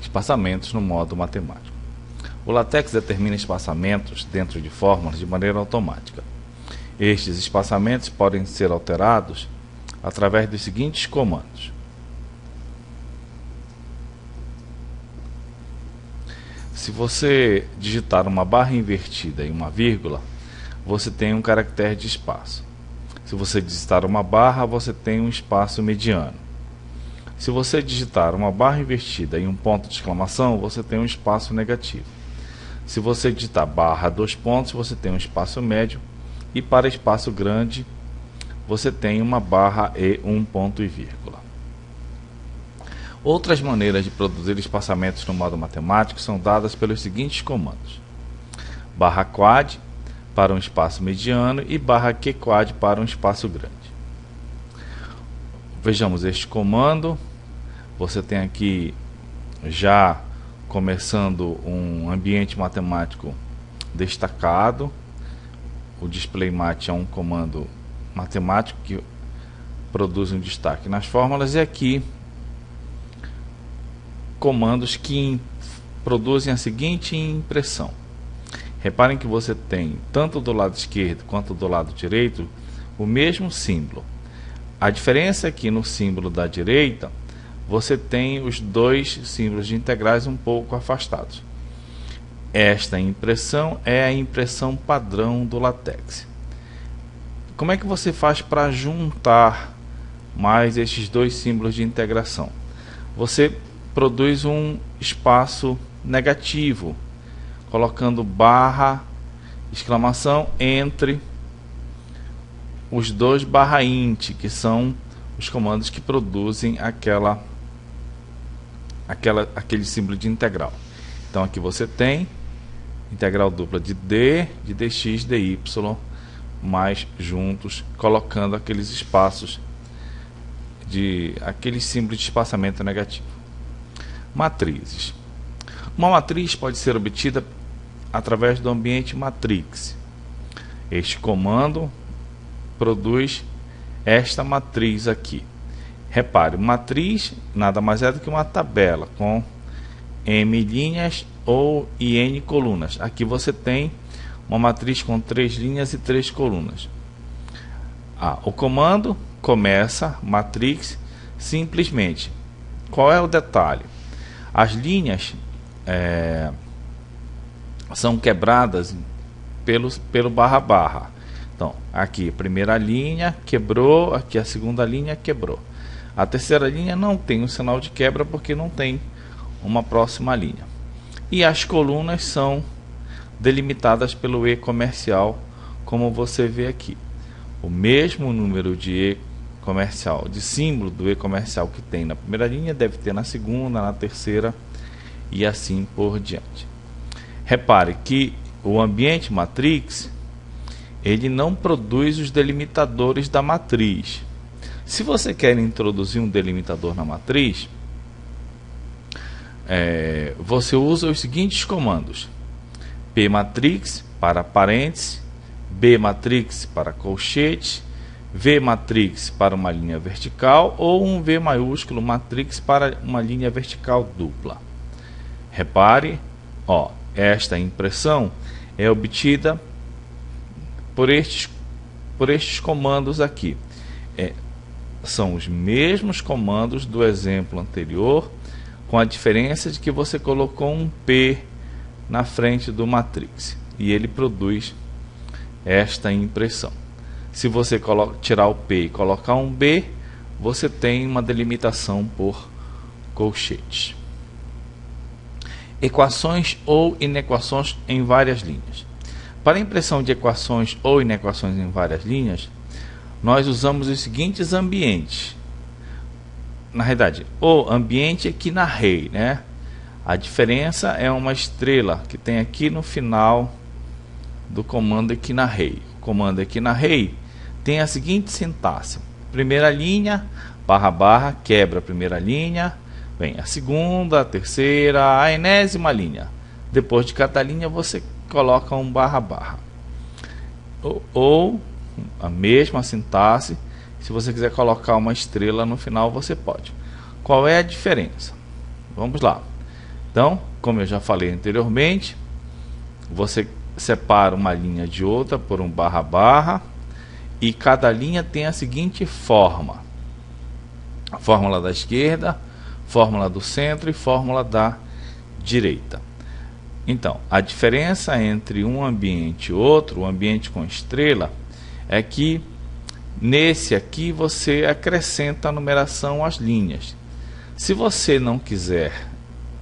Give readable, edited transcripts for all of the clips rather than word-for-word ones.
Espaçamentos no modo matemático. O LaTeX determina espaçamentos dentro de fórmulas de maneira automática. Estes espaçamentos podem ser alterados através dos seguintes comandos. Se você digitar uma barra invertida e uma vírgula, você tem um caractere de espaço. Se você digitar uma barra, você tem um espaço mediano. Se você digitar uma barra invertida e um ponto de exclamação, você tem um espaço negativo. Se você digitar barra 2 pontos, você tem um espaço médio. E para espaço grande, você tem uma barra e um ponto e vírgula. Outras maneiras de produzir espaçamentos no modo matemático são dadas pelos seguintes comandos. Barra quad para um espaço mediano e barra qquad para um espaço grande. Vejamos este comando. Você tem aqui já começando um ambiente matemático destacado. O displayMat é um comando matemático que produz um destaque nas fórmulas, e aqui comandos que produzem a seguinte impressão. Reparem que você tem tanto do lado esquerdo quanto do lado direito o mesmo símbolo. A diferença é que no símbolo da direita você tem os dois símbolos de integrais um pouco afastados. Esta impressão é a impressão padrão do LaTeX. Como é que você faz para juntar mais estes dois símbolos de integração? Você produz um espaço negativo, colocando barra, exclamação entre os dois barra int, que são os comandos que produzem aquele símbolo de integral. Então aqui você tem integral dupla de d, de dx, dy, mais juntos, colocando aqueles espaços aquele símbolo de espaçamento negativo. Matrizes. Uma matriz pode ser obtida através do ambiente matrix. Este comando produz esta matriz aqui. Repare, matriz nada mais é do que uma tabela com m linhas ou n colunas. Aqui você tem uma matriz com 3 linhas e 3 colunas. O comando começa matrix simplesmente. Qual é o detalhe? As linhas são quebradas pelo barra barra. Então, aqui a primeira linha quebrou, aqui a segunda linha quebrou. A terceira linha não tem um sinal de quebra porque não tem uma próxima linha. E as colunas são delimitadas pelo E comercial, como você vê aqui. O mesmo número de E comercial, de símbolo do E comercial que tem na primeira linha, deve ter na segunda, na terceira e assim por diante. Repare que o ambiente matrix, ele não produz os delimitadores da matriz. Se você quer introduzir um delimitador na matriz, você usa os seguintes comandos: pmatrix para parênteses, bmatrix para colchete, vmatrix para uma linha vertical ou um V maiúsculo matrix para uma linha vertical dupla. Repare, esta impressão é obtida por estes comandos aqui. São os mesmos comandos do exemplo anterior, com a diferença de que você colocou um P na frente do matrix e ele produz esta impressão. Se você tirar o P e colocar um B, você tem uma delimitação por colchetes. Equações ou inequações em várias linhas. Para a impressão de equações ou inequações em várias linhas, nós usamos os seguintes ambientes. Na realidade, o ambiente equinarray, né? A diferença é uma estrela que tem aqui no final do comando equinarray. O comando equinarray tem a seguinte sintaxe: primeira linha, barra barra, quebra a primeira linha, vem a segunda, a terceira, a enésima linha. Depois de cada linha você coloca um barra barra. Ou a mesma sintaxe, se você quiser colocar uma estrela no final, você pode. Qual é a diferença? Vamos lá. Então, como eu já falei anteriormente, você separa uma linha de outra por um barra barra, e cada linha tem a seguinte forma: a fórmula da esquerda, fórmula do centro e fórmula da direita. Então, a diferença entre um ambiente e outro, o ambiente com estrela, é que nesse aqui você acrescenta a numeração às linhas. Se você não quiser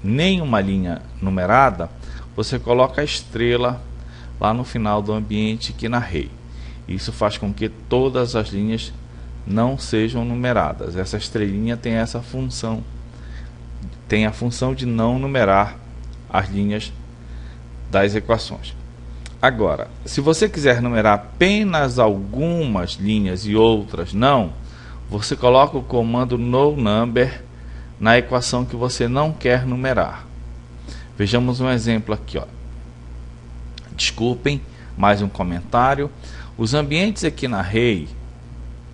nenhuma linha numerada, você coloca a estrela lá no final do ambiente aqui na rei. Isso faz com que todas as linhas não sejam numeradas. Essa estrelinha tem essa função, tem a função de não numerar as linhas das equações. Agora, se você quiser numerar apenas algumas linhas e outras não, você coloca o comando noNumber na equação que você não quer numerar. Vejamos um exemplo aqui, ó. Desculpem, mais um comentário. Os ambientes aqui na array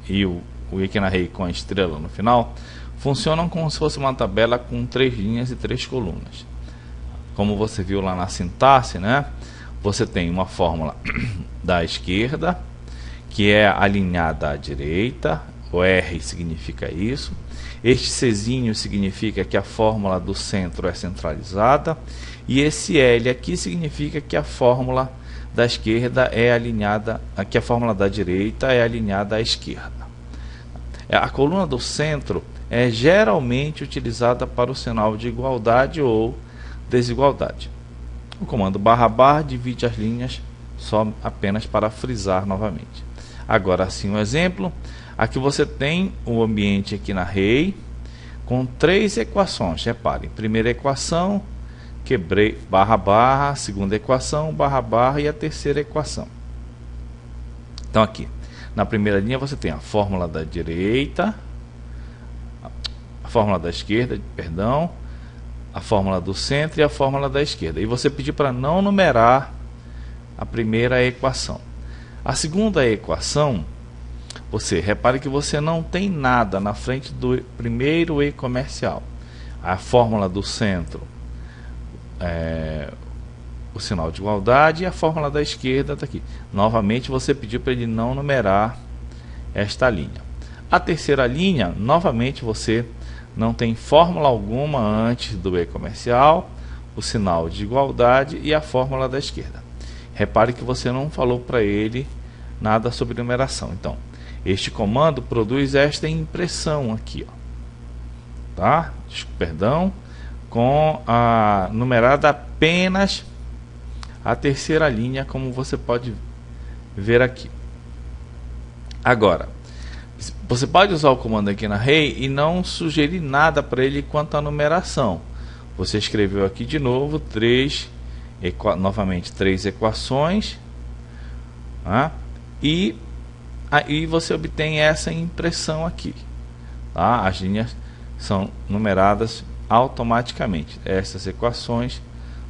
e o aqui na array com a estrela no final funcionam como se fosse uma tabela com 3 linhas e 3 colunas. Como você viu lá na sintaxe, né? Você tem uma fórmula da esquerda, que é alinhada à direita. O R significa isso. Este Czinho significa que a fórmula do centro é centralizada. E esse L aqui significa que a fórmula da esquerda é alinhada, que a fórmula da direita é alinhada à esquerda. A coluna do centro é geralmente utilizada para o sinal de igualdade ou desigualdade. O comando barra barra divide as linhas só apenas para frisar novamente. Agora sim um exemplo. Aqui você tem o ambiente aqui na array com 3 equações. Reparem, primeira equação, quebrei barra barra, segunda equação, barra barra e a terceira equação. Então aqui, na primeira linha você tem a fórmula da direita, a fórmula da esquerda, perdão, a fórmula do centro e a fórmula da esquerda. E você pediu para não numerar a primeira equação. A segunda equação, você repare que você não tem nada na frente do primeiro E comercial. A fórmula do centro, o sinal de igualdade, e a fórmula da esquerda está aqui. Novamente você pediu para ele não numerar esta linha. A terceira linha, novamente você não tem fórmula alguma antes do E comercial, o sinal de igualdade e a fórmula da esquerda. Repare que você não falou para ele nada sobre numeração. Então, este comando produz esta impressão aqui, ó, tá? Perdão, com a numerada apenas a terceira linha, como você pode ver aqui. Agora, você pode usar o comando aqui na array e não sugerir nada para ele quanto à numeração. Você escreveu aqui de novo novamente 3 equações, tá? E aí você obtém essa impressão aqui, tá? As linhas são numeradas automaticamente. Essas equações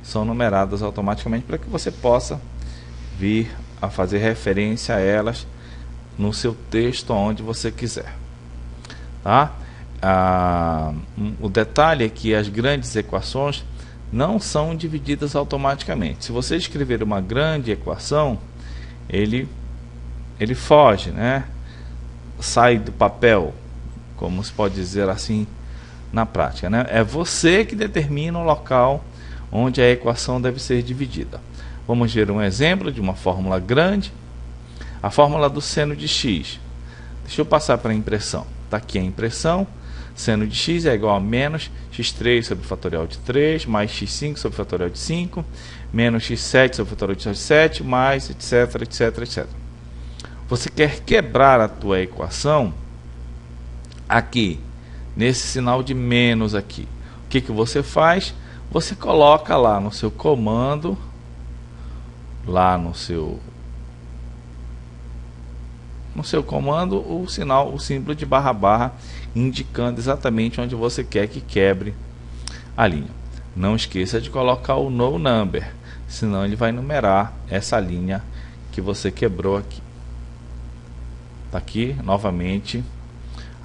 são numeradas automaticamente para que você possa vir a fazer referência a elas no seu texto onde você quiser, tá? O detalhe é que as grandes equações não são divididas automaticamente. Se você escrever uma grande equação, ele foge, né? Sai do papel, como se pode dizer assim na prática, né? É você que determina o local onde a equação deve ser dividida. Vamos ver um exemplo de uma fórmula grande. A fórmula do seno de x. Deixa eu passar para a impressão. Está aqui a impressão. Seno de x é igual a menos x3 sobre o fatorial de 3, mais x5 sobre o fatorial de 5, menos x7 sobre o fatorial de 7, mais etc, etc, etc. Você quer quebrar a tua equação aqui, nesse sinal de menos aqui. O que você faz? Você coloca lá no seu comando, lá no seu comando, o símbolo de barra barra, indicando exatamente onde você quer que quebre a linha. Não esqueça de colocar o noNumber, senão ele vai numerar essa linha que você quebrou aqui. Está aqui novamente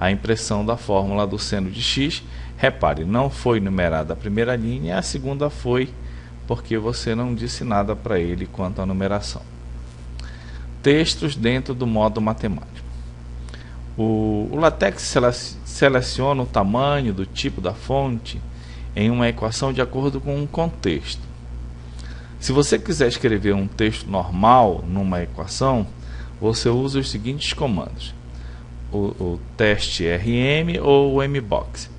a impressão da fórmula do seno de x. Repare, não foi numerada a primeira linha, a segunda foi porque você não disse nada para ele quanto à numeração. Textos dentro do modo matemático. O LaTeX seleciona o tamanho do tipo da fonte em uma equação de acordo com um contexto. Se você quiser escrever um texto normal numa equação, você usa os seguintes comandos: o teste RM ou o mbox.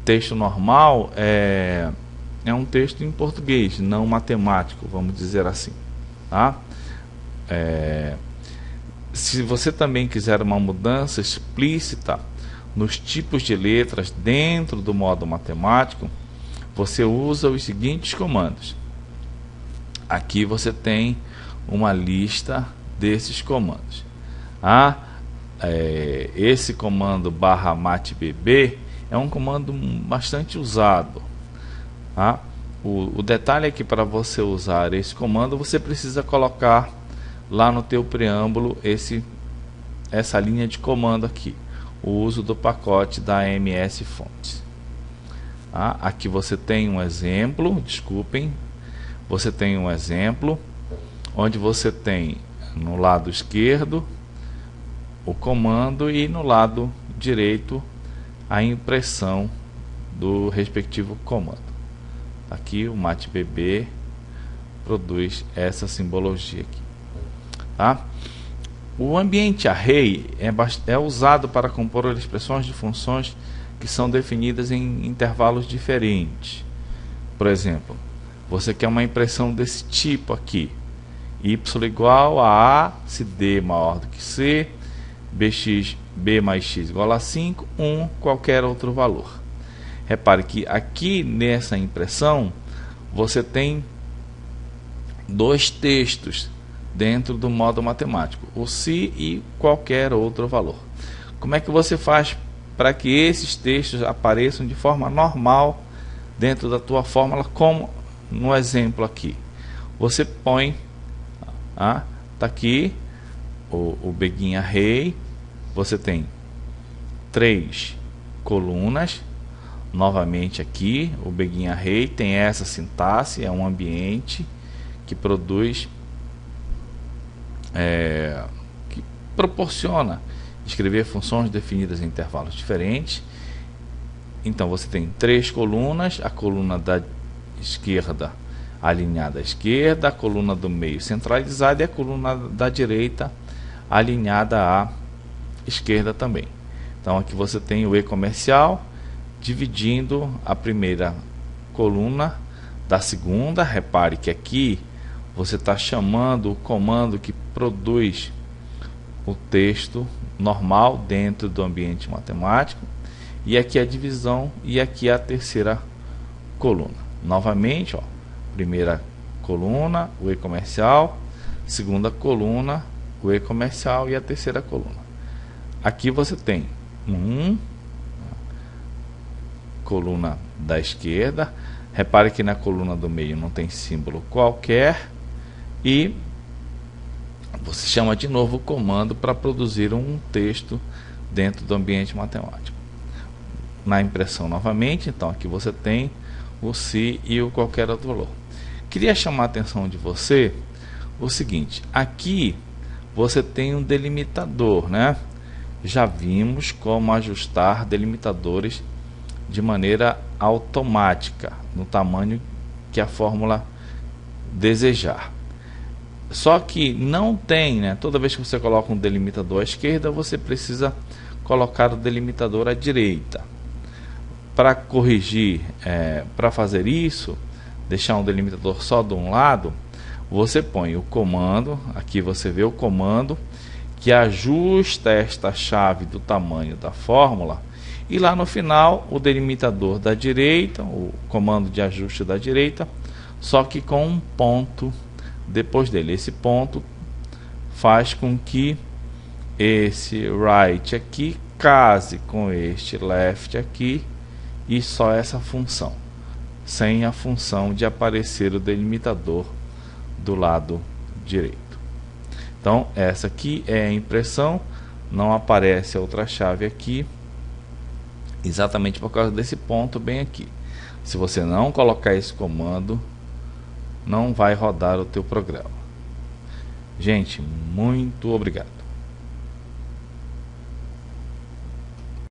Texto normal é um texto em português, não matemático, vamos dizer assim, tá? Se você também quiser uma mudança explícita nos tipos de letras dentro do modo matemático, você usa os seguintes comandos. Aqui você tem uma lista desses comandos. Esse comando /matbb é um comando bastante usado. O detalhe é que para você usar esse comando, você precisa colocar lá no teu preâmbulo essa linha de comando aqui, o uso do pacote da MS Fontes. Aqui você tem um exemplo, você tem um exemplo onde você tem no lado esquerdo o comando e no lado direito a impressão do respectivo comando. Aqui o matbb produz essa simbologia aqui. O ambiente array é usado para compor expressões de funções que são definidas em intervalos diferentes. Por exemplo, você quer uma impressão desse tipo aqui: y igual a A, se D maior do que C, b mais x igual a 5, qualquer outro valor. Repare que aqui nessa impressão você tem dois textos dentro do modo matemático, o se e qualquer outro valor. Como é que você faz para que esses textos apareçam de forma normal dentro da tua fórmula, como no exemplo aqui? Você põe, tá aqui o begin array, você tem 3 colunas. Novamente aqui o begin array tem essa sintaxe, é um ambiente que produz que proporciona escrever funções definidas em intervalos diferentes. Então você tem 3 colunas, a coluna da esquerda alinhada à esquerda, a coluna do meio centralizada e a coluna da direita alinhada à esquerda também. Então aqui você tem o e-comercial dividindo a primeira coluna da segunda. Repare que aqui você está chamando o comando que produz o texto normal dentro do ambiente matemático, e aqui a divisão e aqui a terceira coluna. Novamente, primeira coluna, o e-comercial, segunda coluna, o e-comercial e a terceira coluna. Aqui você tem coluna da esquerda. Repare que na coluna do meio não tem símbolo qualquer, e você chama de novo o comando para produzir um texto dentro do ambiente matemático. Na impressão novamente, então aqui você tem o se e o qualquer outro valor. Queria chamar a atenção de você o seguinte: aqui você tem um delimitador, né? Já vimos como ajustar delimitadores de maneira automática no tamanho que a fórmula desejar. Só que não tem, né? Toda vez que você coloca um delimitador à esquerda, você precisa colocar o delimitador à direita. Para corrigir, para fazer isso, deixar um delimitador só de um lado, você põe o comando, aqui você vê o comando que ajusta esta chave do tamanho da fórmula, e lá no final o delimitador da direita, o comando de ajuste da direita, só que com um ponto depois dele. Esse ponto faz com que esse right aqui case com este left aqui, e só essa função, sem a função de aparecer o delimitador do lado direito. Então essa aqui é a impressão, não aparece a outra chave aqui, Exatamente por causa desse ponto bem aqui. Se você não colocar esse comando, não vai rodar o teu programa. Gente, muito obrigado.